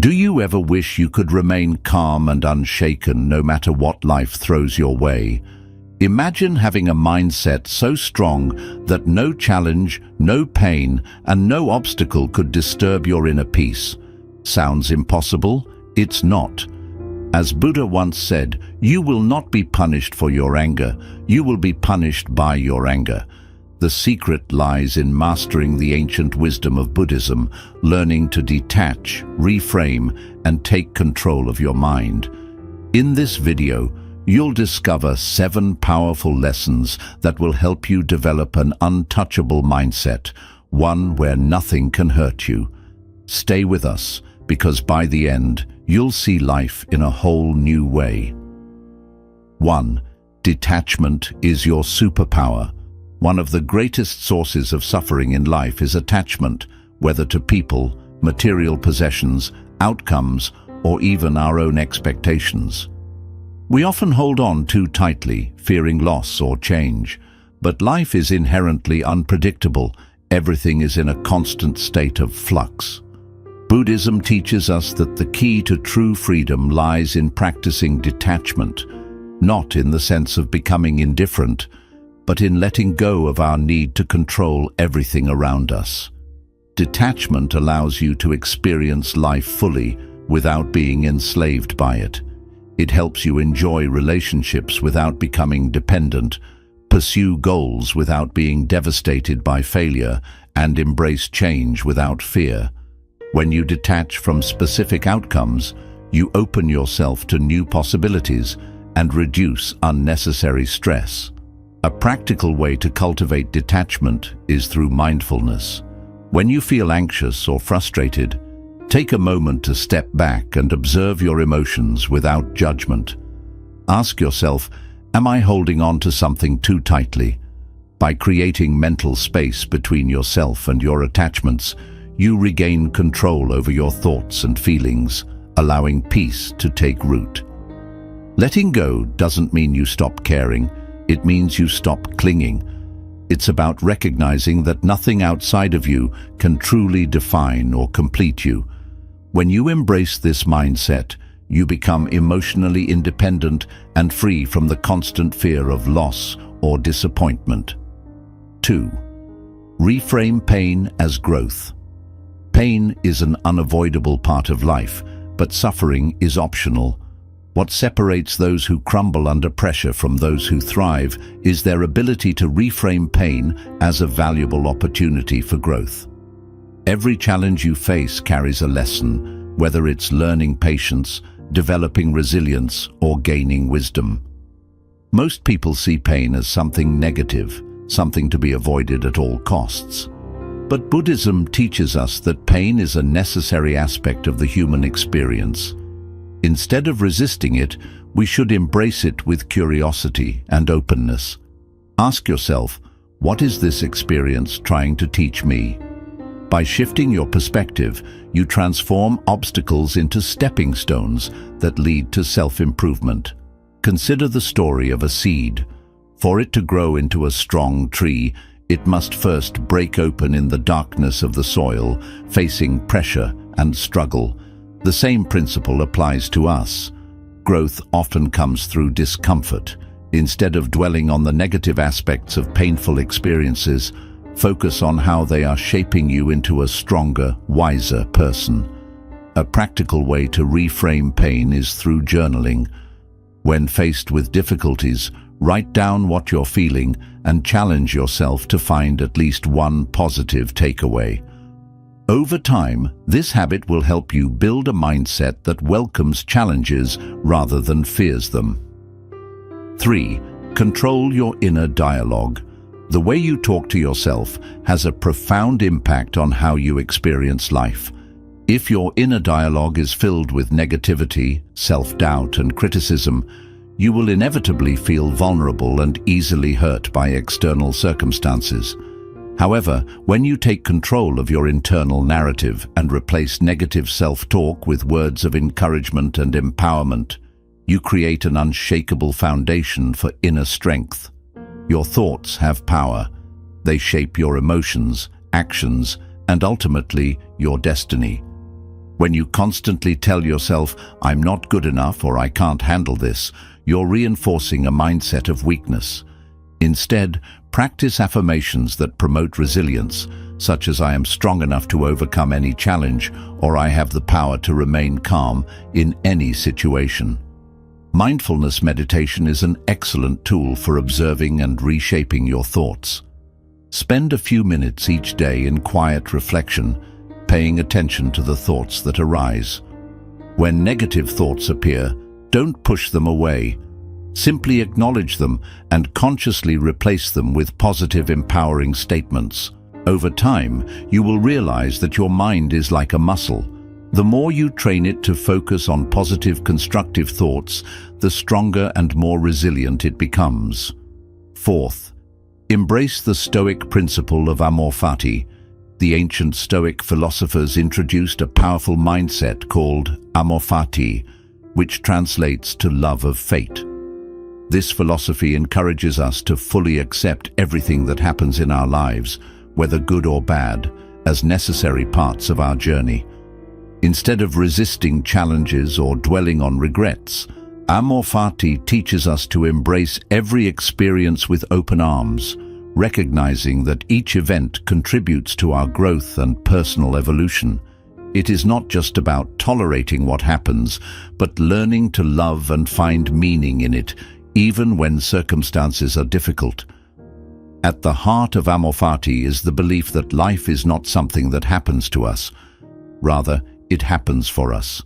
Do you ever wish you could remain calm and unshaken no matter what life throws your way? Imagine having a mindset so strong that no challenge, no pain, and no obstacle could disturb your inner peace. Sounds impossible? It's not. As Buddha once said, you will not be punished for your anger, you will be punished by your anger. The secret lies in mastering the ancient wisdom of Buddhism, learning to detach, reframe, and take control of your mind. In this video, you'll discover 7 powerful lessons that will help you develop an untouchable mindset, one where nothing can hurt you. Stay with us, because by the end, you'll see life in a whole new way. 1. Detachment is your superpower. One of the greatest sources of suffering in life is attachment, whether to people, material possessions, outcomes, or even our own expectations. We often hold on too tightly, fearing loss or change. But life is inherently unpredictable. Everything is in a constant state of flux. Buddhism teaches us that the key to true freedom lies in practicing detachment, not in the sense of becoming indifferent, but in letting go of our need to control everything around us. Detachment allows you to experience life fully without being enslaved by it. It helps you enjoy relationships without becoming dependent, pursue goals without being devastated by failure, and embrace change without fear. When you detach from specific outcomes, you open yourself to new possibilities and reduce unnecessary stress. A practical way to cultivate detachment is through mindfulness. When you feel anxious or frustrated, take a moment to step back and observe your emotions without judgment. Ask yourself, am I holding on to something too tightly? By creating mental space between yourself and your attachments, you regain control over your thoughts and feelings, allowing peace to take root. Letting go doesn't mean you stop caring. It means you stop clinging. It's about recognizing that nothing outside of you can truly define or complete you. When you embrace this mindset, you become emotionally independent and free from the constant fear of loss or disappointment. 2. Reframe pain as growth. Pain is an unavoidable part of life, but suffering is optional. What separates those who crumble under pressure from those who thrive is their ability to reframe pain as a valuable opportunity for growth. Every challenge you face carries a lesson, whether it's learning patience, developing resilience, or gaining wisdom. Most people see pain as something negative, something to be avoided at all costs. But Buddhism teaches us that pain is a necessary aspect of the human experience. Instead of resisting it, we should embrace it with curiosity and openness. Ask yourself, what is this experience trying to teach me? By shifting your perspective, you transform obstacles into stepping stones that lead to self-improvement. Consider the story of a seed. For it to grow into a strong tree, it must first break open in the darkness of the soil, facing pressure and struggle. The same principle applies to us. Growth often comes through discomfort. Instead of dwelling on the negative aspects of painful experiences, focus on how they are shaping you into a stronger, wiser person. A practical way to reframe pain is through journaling. When faced with difficulties, write down what you're feeling and challenge yourself to find at least one positive takeaway. Over time, this habit will help you build a mindset that welcomes challenges rather than fears them. 3. Control your inner dialogue. The way you talk to yourself has a profound impact on how you experience life. If your inner dialogue is filled with negativity, self-doubt, and criticism, you will inevitably feel vulnerable and easily hurt by external circumstances. However, when you take control of your internal narrative and replace negative self-talk with words of encouragement and empowerment, you create an unshakable foundation for inner strength. Your thoughts have power. They shape your emotions, actions, and ultimately your destiny. When you constantly tell yourself, "I'm not good enough" or "I can't handle this," you're reinforcing a mindset of weakness. Instead, practice affirmations that promote resilience, such as "I am strong enough to overcome any challenge" or "I have the power to remain calm in any situation." Mindfulness meditation is an excellent tool for observing and reshaping your thoughts. Spend a few minutes each day in quiet reflection, paying attention to the thoughts that arise. When negative thoughts appear, don't push them away. Simply acknowledge them and consciously replace them with positive, empowering statements. Over time, you will realize that your mind is like a muscle. The more you train it to focus on positive, constructive thoughts, the stronger and more resilient it becomes. Fourth, embrace the Stoic principle of amor fati. The ancient Stoic philosophers introduced a powerful mindset called amor fati, which translates to love of fate. This philosophy encourages us to fully accept everything that happens in our lives, whether good or bad, as necessary parts of our journey. Instead of resisting challenges or dwelling on regrets, amor fati teaches us to embrace every experience with open arms, recognizing that each event contributes to our growth and personal evolution. It is not just about tolerating what happens, but learning to love and find meaning in it, even when circumstances are difficult. At the heart of amor fati is the belief that life is not something that happens to us. Rather, it happens for us.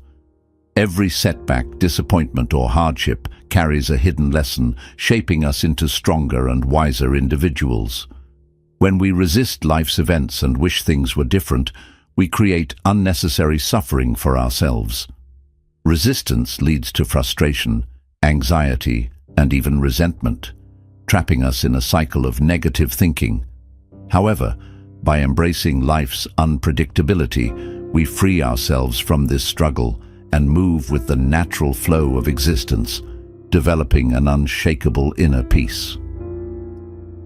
Every setback, disappointment, or hardship carries a hidden lesson, shaping us into stronger and wiser individuals. When we resist life's events and wish things were different, we create unnecessary suffering for ourselves. Resistance leads to frustration, anxiety, and even resentment, trapping us in a cycle of negative thinking. However, by embracing life's unpredictability, we free ourselves from this struggle and move with the natural flow of existence, developing an unshakable inner peace.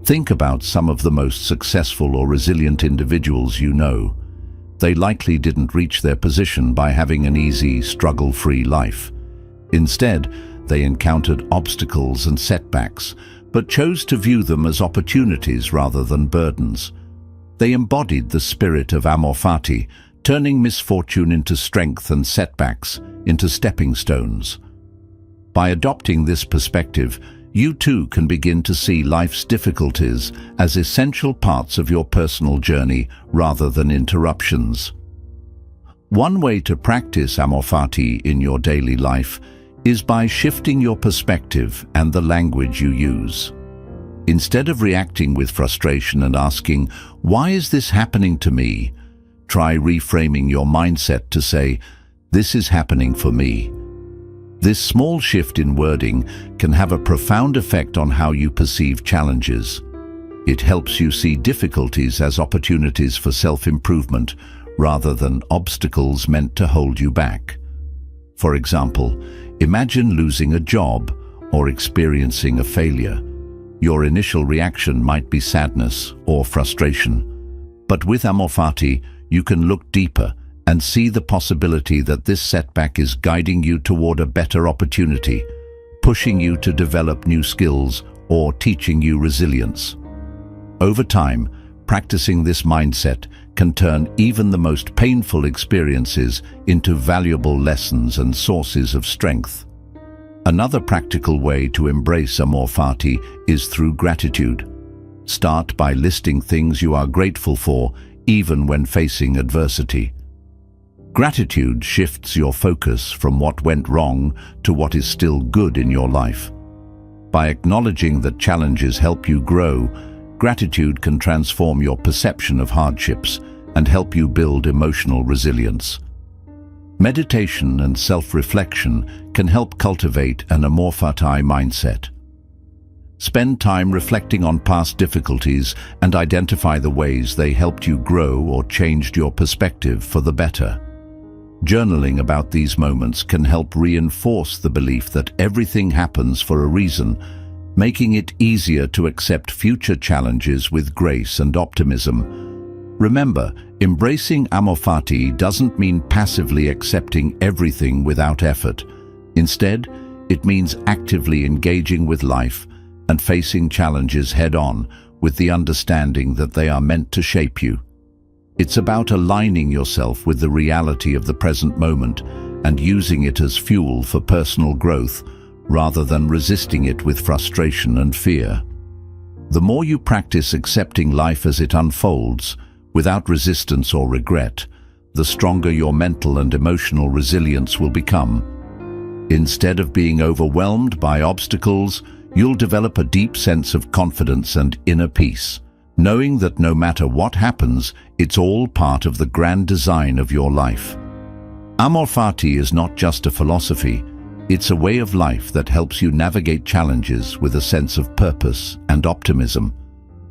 Think about some of the most successful or resilient individuals you know. They likely didn't reach their position by having an easy, struggle-free life. Instead, they encountered obstacles and setbacks, but chose to view them as opportunities rather than burdens. They embodied the spirit of amor fati, turning misfortune into strength and setbacks into stepping stones. By adopting this perspective, you too can begin to see life's difficulties as essential parts of your personal journey rather than interruptions. One way to practice amor fati in your daily life is by shifting your perspective and the language you use. Instead of reacting with frustration and asking, "Why is this happening to me?" try reframing your mindset to say, "This is happening for me." This small shift in wording can have a profound effect on how you perceive challenges. It helps you see difficulties as opportunities for self-improvement rather than obstacles meant to hold you back. For example, imagine losing a job or experiencing a failure. Your initial reaction might be sadness or frustration. But with amor fati, you can look deeper and see the possibility that this setback is guiding you toward a better opportunity, pushing you to develop new skills or teaching you resilience. Over time, practicing this mindset can turn even the most painful experiences into valuable lessons and sources of strength. Another practical way to embrace amor fati is through gratitude. Start by listing things you are grateful for, even when facing adversity. Gratitude shifts your focus from what went wrong to what is still good in your life. By acknowledging that challenges help you grow, gratitude can transform your perception of hardships and help you build emotional resilience. Meditation and self-reflection can help cultivate an amor fati mindset. Spend time reflecting on past difficulties and identify the ways they helped you grow or changed your perspective for the better. Journaling about these moments can help reinforce the belief that everything happens for a reason, making it easier to accept future challenges with grace and optimism. Remember, embracing amor fati doesn't mean passively accepting everything without effort. Instead, it means actively engaging with life and facing challenges head-on with the understanding that they are meant to shape you. It's about aligning yourself with the reality of the present moment and using it as fuel for personal growth rather than resisting it with frustration and fear. The more you practice accepting life as it unfolds, without resistance or regret, the stronger your mental and emotional resilience will become. Instead of being overwhelmed by obstacles, you'll develop a deep sense of confidence and inner peace, knowing that no matter what happens, it's all part of the grand design of your life. Amor fati is not just a philosophy, it's a way of life that helps you navigate challenges with a sense of purpose and optimism.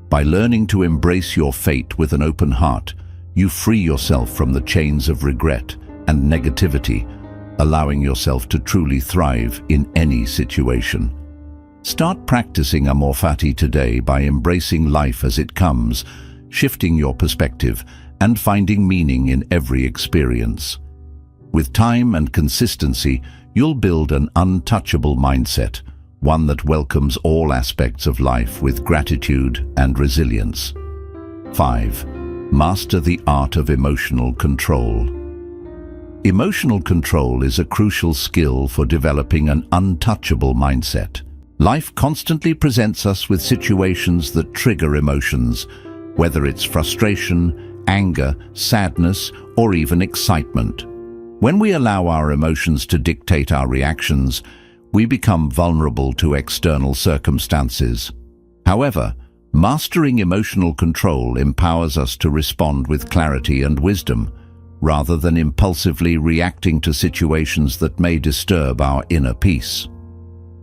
By learning to embrace your fate with an open heart, you free yourself from the chains of regret and negativity, allowing yourself to truly thrive in any situation. Start practicing amor fati today by embracing life as it comes, shifting your perspective, and finding meaning in every experience. With time and consistency, you'll build an untouchable mindset, one that welcomes all aspects of life with gratitude and resilience. 5. Master the art of emotional control. Emotional control is a crucial skill for developing an untouchable mindset. Life constantly presents us with situations that trigger emotions, whether it's frustration, anger, sadness, or even excitement. When we allow our emotions to dictate our reactions, we become vulnerable to external circumstances. However, mastering emotional control empowers us to respond with clarity and wisdom, rather than impulsively reacting to situations that may disturb our inner peace.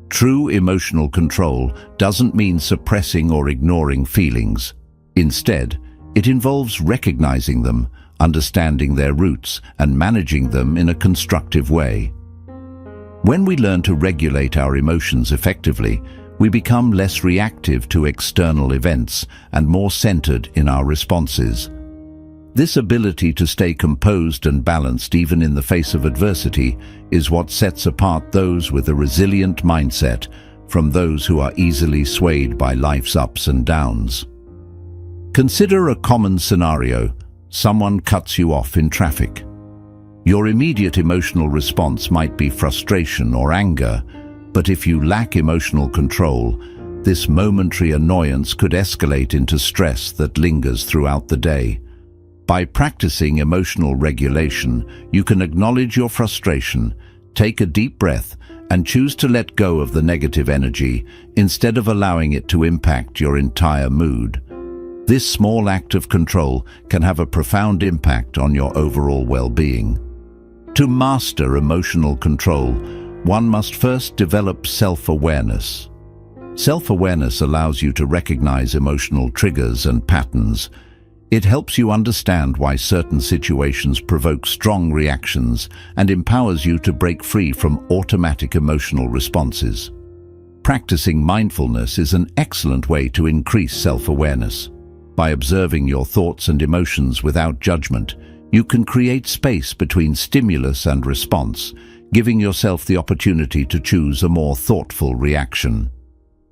True emotional control doesn't mean suppressing or ignoring feelings. Instead, it involves recognizing them, understanding their roots, and managing them in a constructive way. When we learn to regulate our emotions effectively, we become less reactive to external events and more centered in our responses. This ability to stay composed and balanced even in the face of adversity is what sets apart those with a resilient mindset from those who are easily swayed by life's ups and downs. Consider a common scenario. Someone cuts you off in traffic. Your immediate emotional response might be frustration or anger, but if you lack emotional control, this momentary annoyance could escalate into stress that lingers throughout the day. By practicing emotional regulation, you can acknowledge your frustration, take a deep breath, and choose to let go of the negative energy instead of allowing it to impact your entire mood. This small act of control can have a profound impact on your overall well-being. To master emotional control, one must first develop self-awareness. Self-awareness allows you to recognize emotional triggers and patterns. It helps you understand why certain situations provoke strong reactions and empowers you to break free from automatic emotional responses. Practicing mindfulness is an excellent way to increase self-awareness. By observing your thoughts and emotions without judgment, you can create space between stimulus and response, giving yourself the opportunity to choose a more thoughtful reaction.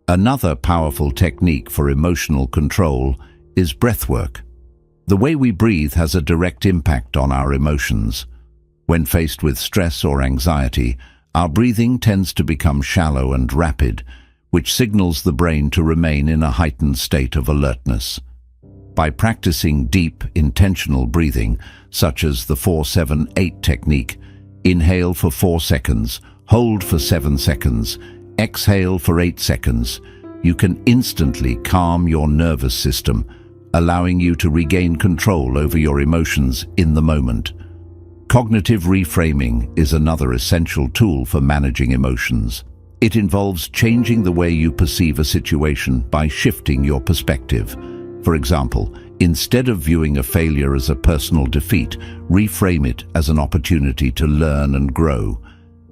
Another powerful technique for emotional control is breathwork. The way we breathe has a direct impact on our emotions. When faced with stress or anxiety, our breathing tends to become shallow and rapid, which signals the brain to remain in a heightened state of alertness. By practicing deep, intentional breathing, such as the 4-7-8 technique, inhale for 4 seconds, hold for 7 seconds, exhale for 8 seconds, you can instantly calm your nervous system, allowing you to regain control over your emotions in the moment. Cognitive reframing is another essential tool for managing emotions. It involves changing the way you perceive a situation by shifting your perspective. For example, instead of viewing a failure as a personal defeat, reframe it as an opportunity to learn and grow.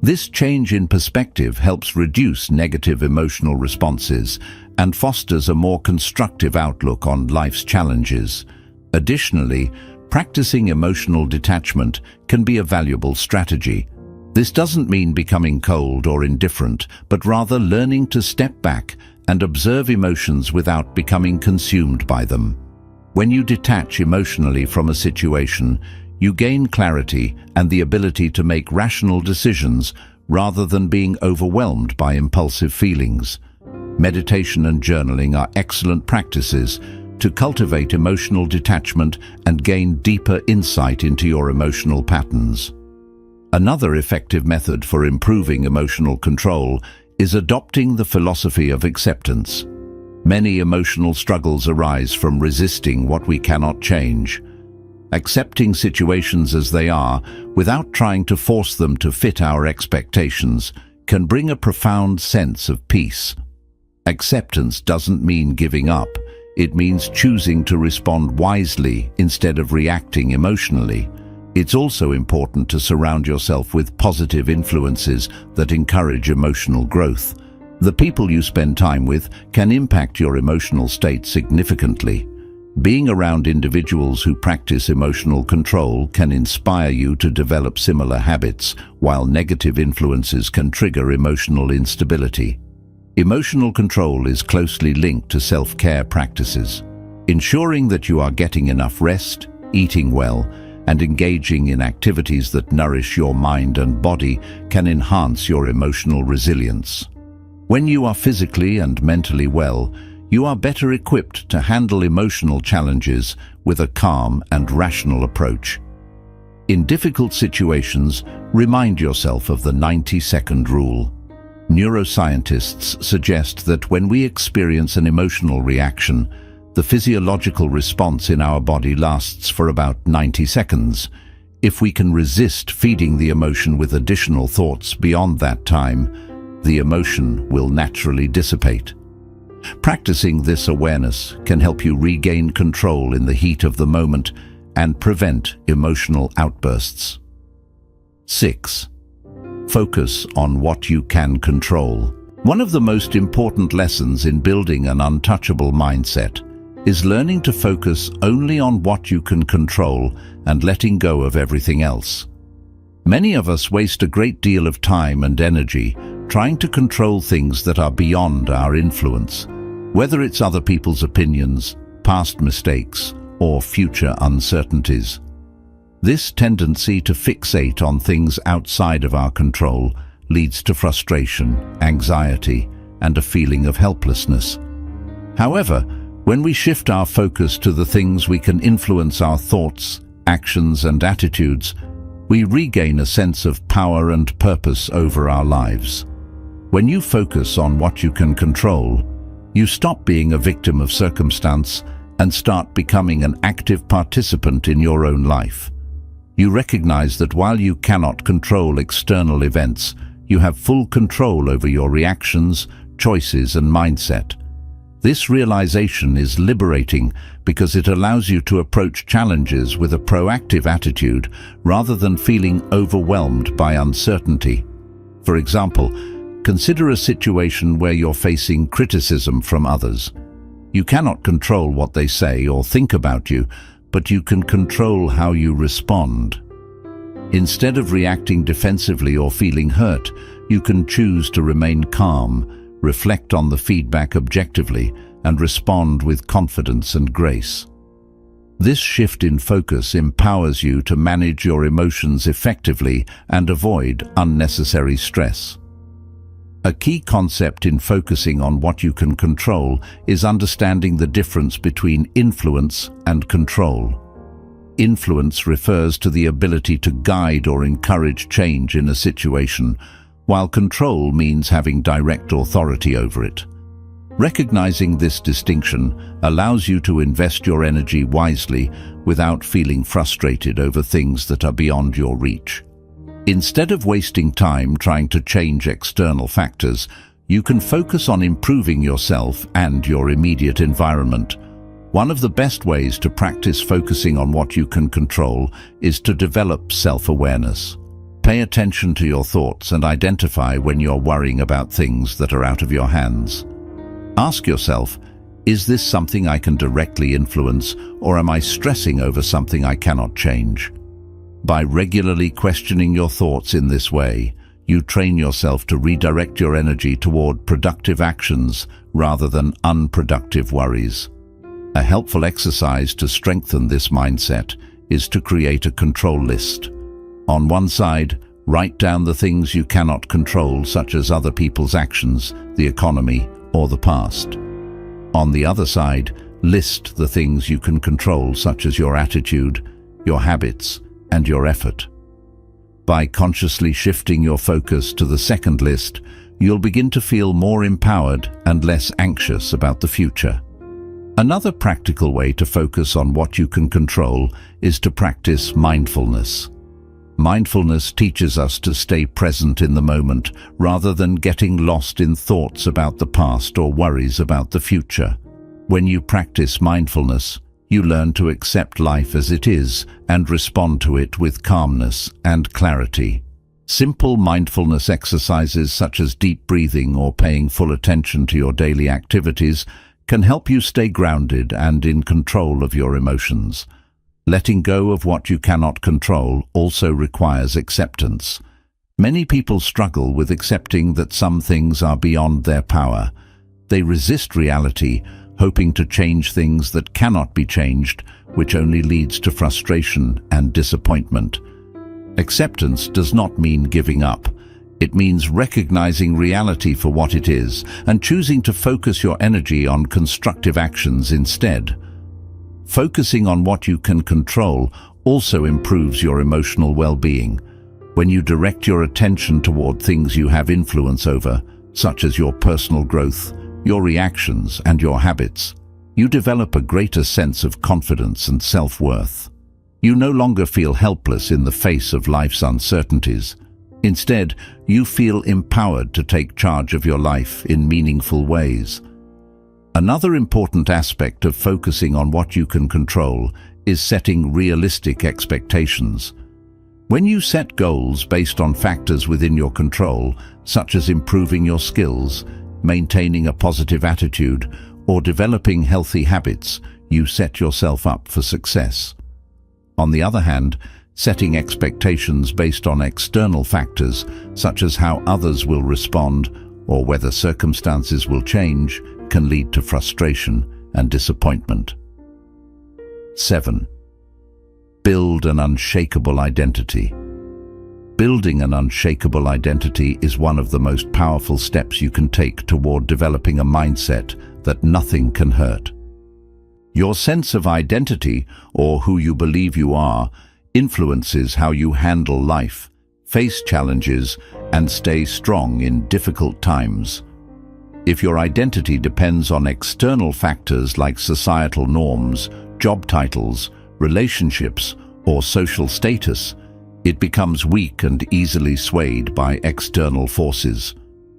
This change in perspective helps reduce negative emotional responses and fosters a more constructive outlook on life's challenges. Additionally, practicing emotional detachment can be a valuable strategy. This doesn't mean becoming cold or indifferent, but rather learning to step back and observe emotions without becoming consumed by them. When you detach emotionally from a situation, you gain clarity and the ability to make rational decisions rather than being overwhelmed by impulsive feelings. Meditation and journaling are excellent practices to cultivate emotional detachment and gain deeper insight into your emotional patterns. Another effective method for improving emotional control is adopting the philosophy of acceptance. Many emotional struggles arise from resisting what we cannot change. Accepting situations as they are, without trying to force them to fit our expectations, can bring a profound sense of peace. Acceptance doesn't mean giving up. It means choosing to respond wisely instead of reacting emotionally. It's also important to surround yourself with positive influences that encourage emotional growth. The people you spend time with can impact your emotional state significantly. Being around individuals who practice emotional control can inspire you to develop similar habits, while negative influences can trigger emotional instability. Emotional control is closely linked to self-care practices. Ensuring that you are getting enough rest, eating well, and engaging in activities that nourish your mind and body can enhance your emotional resilience. When you are physically and mentally well, you are better equipped to handle emotional challenges with a calm and rational approach. In difficult situations, remind yourself of the 90-second rule. Neuroscientists suggest that when we experience an emotional reaction, the physiological response in our body lasts for about 90 seconds. If we can resist feeding the emotion with additional thoughts beyond that time, the emotion will naturally dissipate. Practicing this awareness can help you regain control in the heat of the moment and prevent emotional outbursts. 6. Focus on what you can control. One of the most important lessons in building an untouchable mindset is learning to focus only on what you can control and letting go of everything else. Many of us waste a great deal of time and energy trying to control things that are beyond our influence, whether it's other people's opinions, past mistakes, or future uncertainties. This tendency to fixate on things outside of our control leads to frustration, anxiety, and a feeling of helplessness. However, when we shift our focus to the things we can influence, our thoughts, actions, and attitudes, we regain a sense of power and purpose over our lives. When you focus on what you can control, you stop being a victim of circumstance and start becoming an active participant in your own life. You recognize that while you cannot control external events, you have full control over your reactions, choices, and mindset. This realization is liberating because it allows you to approach challenges with a proactive attitude rather than feeling overwhelmed by uncertainty. For example, consider a situation where you're facing criticism from others. You cannot control what they say or think about you, but you can control how you respond. Instead of reacting defensively or feeling hurt, you can choose to remain calm, reflect on the feedback objectively, and respond with confidence and grace. This shift in focus empowers you to manage your emotions effectively and avoid unnecessary stress. A key concept in focusing on what you can control is understanding the difference between influence and control. Influence refers to the ability to guide or encourage change in a situation, while control means having direct authority over it. Recognizing this distinction allows you to invest your energy wisely without feeling frustrated over things that are beyond your reach. Instead of wasting time trying to change external factors, you can focus on improving yourself and your immediate environment. One of the best ways to practice focusing on what you can control is to develop self-awareness. Pay attention to your thoughts and identify when you're worrying about things that are out of your hands. Ask yourself, Is this something I can directly influence, or am I stressing over something I cannot change? By regularly questioning your thoughts in this way, you train yourself to redirect your energy toward productive actions rather than unproductive worries. A helpful exercise to strengthen this mindset is to create a control list. On one side, write down the things you cannot control, such as other people's actions, the economy, or the past. On the other side, list the things you can control, such as your attitude, your habits, and your effort. By consciously shifting your focus to the second list, you'll begin to feel more empowered and less anxious about the future. Another practical way to focus on what you can control is to practice mindfulness. Mindfulness teaches us to stay present in the moment rather than getting lost in thoughts about the past or worries about the future. When you practice mindfulness, you learn to accept life as it is and respond to it with calmness and clarity. Simple mindfulness exercises such as deep breathing or paying full attention to your daily activities can help you stay grounded and in control of your emotions. Letting go of what you cannot control also requires acceptance. Many people struggle with accepting that some things are beyond their power. They resist reality, hoping to change things that cannot be changed, which only leads to frustration and disappointment. Acceptance does not mean giving up. It means recognizing reality for what it is and choosing to focus your energy on constructive actions instead. Focusing on what you can control also improves your emotional well-being. When you direct your attention toward things you have influence over, such as your personal growth, your reactions, and your habits, you develop a greater sense of confidence and self-worth. You no longer feel helpless in the face of life's uncertainties. Instead, you feel empowered to take charge of your life in meaningful ways. Another important aspect of focusing on what you can control is setting realistic expectations. When you set goals based on factors within your control, such as improving your skills, maintaining a positive attitude, or developing healthy habits, you set yourself up for success. On the other hand, setting expectations based on external factors, such as how others will respond or whether circumstances will change, can lead to frustration and disappointment. 7. Build an unshakable identity. Building an unshakable identity is one of the most powerful steps you can take toward developing a mindset that nothing can hurt. Your sense of identity, or who you believe you are, influences how you handle life, face challenges, and stay strong in difficult times. If your identity depends on external factors like societal norms, job titles, relationships, or social status, it becomes weak and easily swayed by external forces.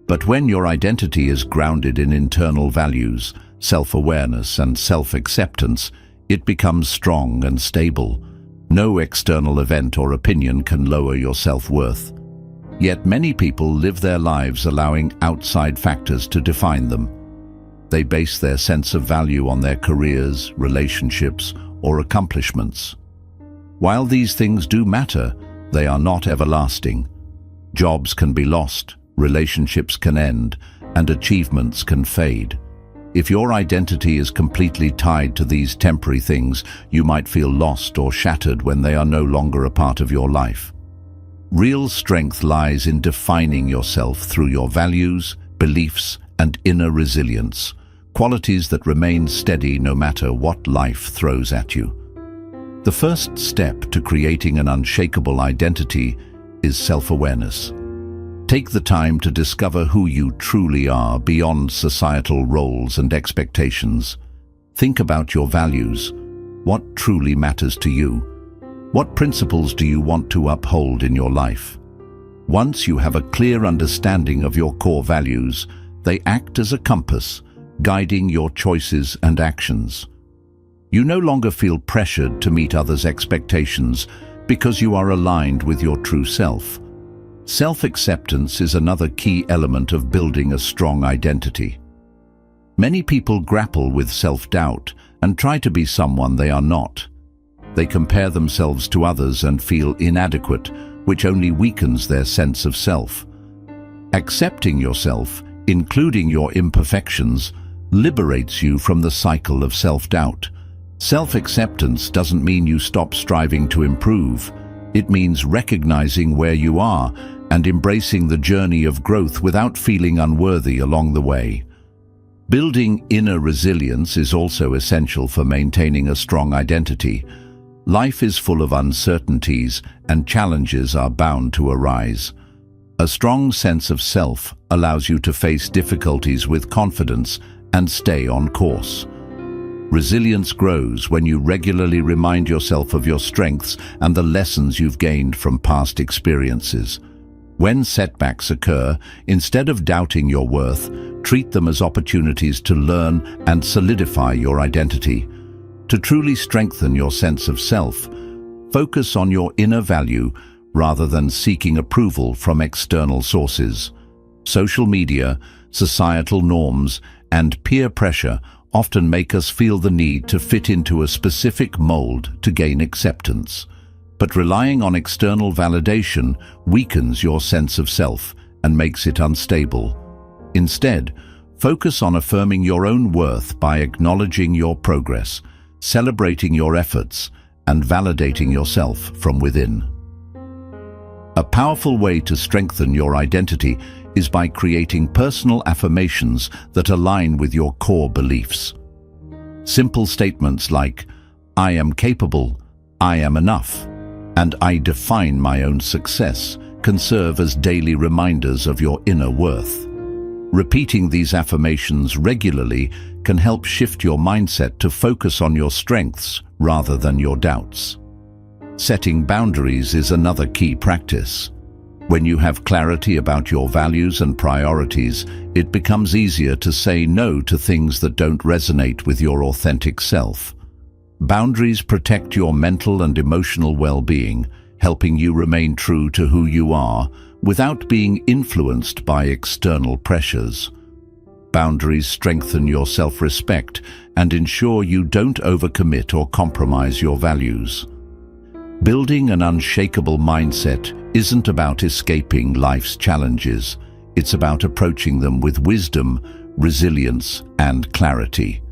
But when your identity is grounded in internal values, self-awareness, and self-acceptance, it becomes strong and stable. No external event or opinion can lower your self-worth. Yet many people live their lives allowing outside factors to define them. They base their sense of value on their careers, relationships, or accomplishments. While these things do matter, they are not everlasting. Jobs can be lost, relationships can end, and achievements can fade. If your identity is completely tied to these temporary things, you might feel lost or shattered when they are no longer a part of your life. Real strength lies in defining yourself through your values, beliefs, and inner resilience, qualities that remain steady no matter what life throws at you. The first step to creating an unshakable identity is self-awareness. Take the time to discover who you truly are beyond societal roles and expectations. Think about your values. What truly matters to you? What principles do you want to uphold in your life? Once you have a clear understanding of your core values, they act as a compass, guiding your choices and actions. You no longer feel pressured to meet others' expectations because you are aligned with your true self. Self-acceptance is another key element of building a strong identity. Many people grapple with self-doubt and try to be someone they are not. They compare themselves to others and feel inadequate, which only weakens their sense of self. Accepting yourself, including your imperfections, liberates you from the cycle of self-doubt. Self-acceptance doesn't mean you stop striving to improve. It means recognizing where you are and embracing the journey of growth without feeling unworthy along the way. Building inner resilience is also essential for maintaining a strong identity. Life is full of uncertainties, and challenges are bound to arise. A strong sense of self allows you to face difficulties with confidence and stay on course. Resilience grows when you regularly remind yourself of your strengths and the lessons you've gained from past experiences. When setbacks occur, instead of doubting your worth, treat them as opportunities to learn and solidify your identity. To truly strengthen your sense of self, focus on your inner value rather than seeking approval from external sources. Social media, societal norms, and peer pressure often make us feel the need to fit into a specific mold to gain acceptance. But relying on external validation weakens your sense of self and makes it unstable. Instead, focus on affirming your own worth by acknowledging your progress, celebrating your efforts, and validating yourself from within. A powerful way to strengthen your identity is by creating personal affirmations that align with your core beliefs. Simple statements like, "I am capable," "I am enough," and "I define my own success" can serve as daily reminders of your inner worth. Repeating these affirmations regularly can help shift your mindset to focus on your strengths rather than your doubts. Setting boundaries is another key practice. When you have clarity about your values and priorities, it becomes easier to say no to things that don't resonate with your authentic self. Boundaries protect your mental and emotional well-being, helping you remain true to who you are without being influenced by external pressures. Boundaries strengthen your self-respect and ensure you don't overcommit or compromise your values. Building an unshakable mindset isn't about escaping life's challenges. It's about approaching them with wisdom, resilience, and clarity.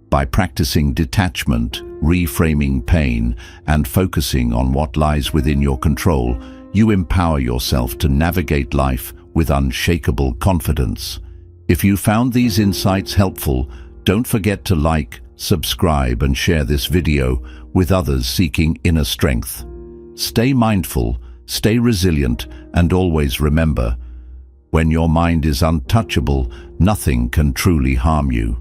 By practicing detachment, reframing pain, and focusing on what lies within your control, you empower yourself to navigate life with unshakable confidence. If you found these insights helpful, don't forget to like, subscribe, and share this video with others seeking inner strength. Stay mindful, stay resilient, and always remember, when your mind is untouchable, nothing can truly harm you.